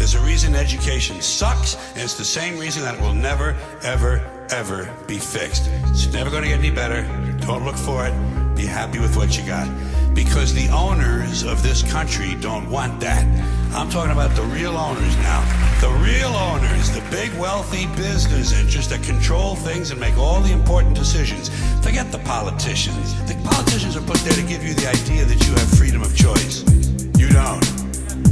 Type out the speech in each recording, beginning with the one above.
There's a reason education sucks, and it's the same reason that it will never, ever, ever be fixed. It's never going to get any better. Don't look for it. Be happy with what you got. Because the owners of this country don't want that. I'm talking about the real owners now. The real owners, the big wealthy business interests that control things and make all the important decisions. Forget the politicians. The politicians are put there to give you the idea that you have freedom of choice. You don't.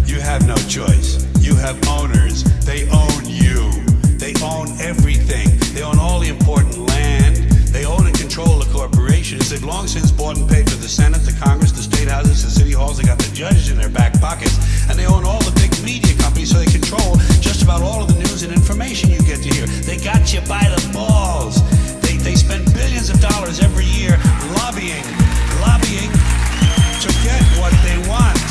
You have no choice. You have owners. They own you. They own everything. They own all the important land. They own and control the corporations. They've long since bought and paid for the Senate, the Congress, the state houses, the city halls. They got the judges in their back pockets. And they own all the big media companies, so they control just about all of the news and information you get to hear. They got you by the balls. They spend billions of dollars every year lobbying to get what they want.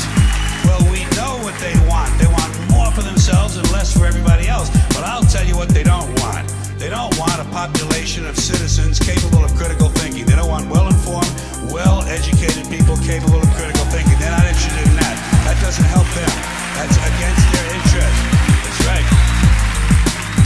Well, we know what they want. They want more for themselves and less for everybody else. But I'll tell you what they don't want. They don't want a population of citizens capable of critical thinking. They don't want well-informed, well-educated people capable of critical thinking. They're not interested in that. That doesn't help them. That's against their interest. That's right.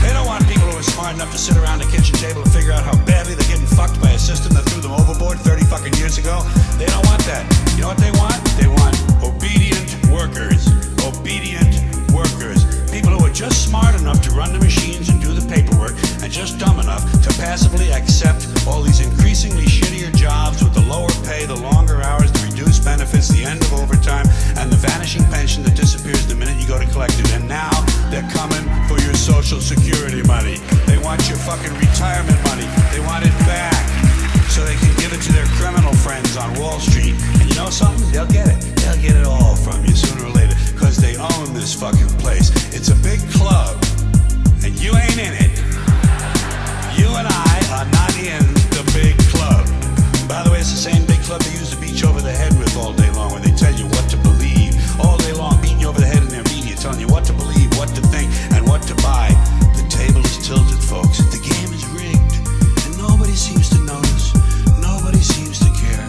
They don't want people who are smart enough to sit around the kitchen table and figure out how badly they're getting fucked by a system that threw them overboard 30 fucking years ago. They don't want that. You know what they want? They want obedient workers. Obedient workers. People who are just smart enough to run the machines and do the paperwork, and just dumb enough to passively accept all these increasingly shittier jobs with the lower pay, the longer hours, the reduced benefits, the end of overtime, and the vanishing pension that disappears the minute you go to collect it. And now they're coming for your Social Security money. They want your fucking retirement money. They want it back so they can give it to their criminal friends on Wall Street. And you know something? They'll get it. They'll get it all from you sooner or later, because they own this fucking place. It's a big club, and you ain't in it. You and I are not in the big club. By the way, it's the same big club they use to beat you over the head with all day long, when they tell you what to believe. All day long, beating you over the head in their media, telling you what to believe, what to think, and what to buy. The table is tilted, folks. The game is rigged, and nobody seems to notice. Nobody seems to care.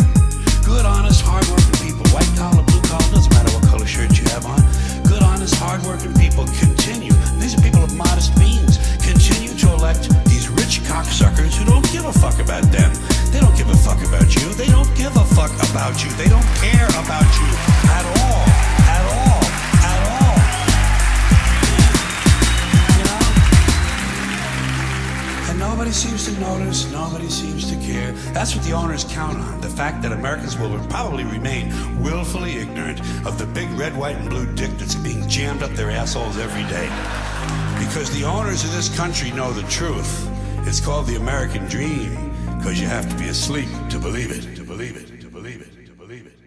Good, honest, hard-working people, white collar, blue collar, doesn't matter what color shirt you have on. Good, honest, hard-working people continue. These are people of modest means. Continue to elect these rich cocksuckers who don't give a fuck about them. They don't give a fuck about you. They don't give a fuck about you. They don't care about you at all. At all. At all. You know? And nobody seems to notice. Nobody seems to care. That's what the owners count on. The fact that Americans will probably remain willfully ignorant of the big red, white, and blue dick that's being jammed up their assholes every day. Because the owners of this country know the truth. It's called the American dream, because you have to be asleep to believe it, to believe it, to believe it, to believe it.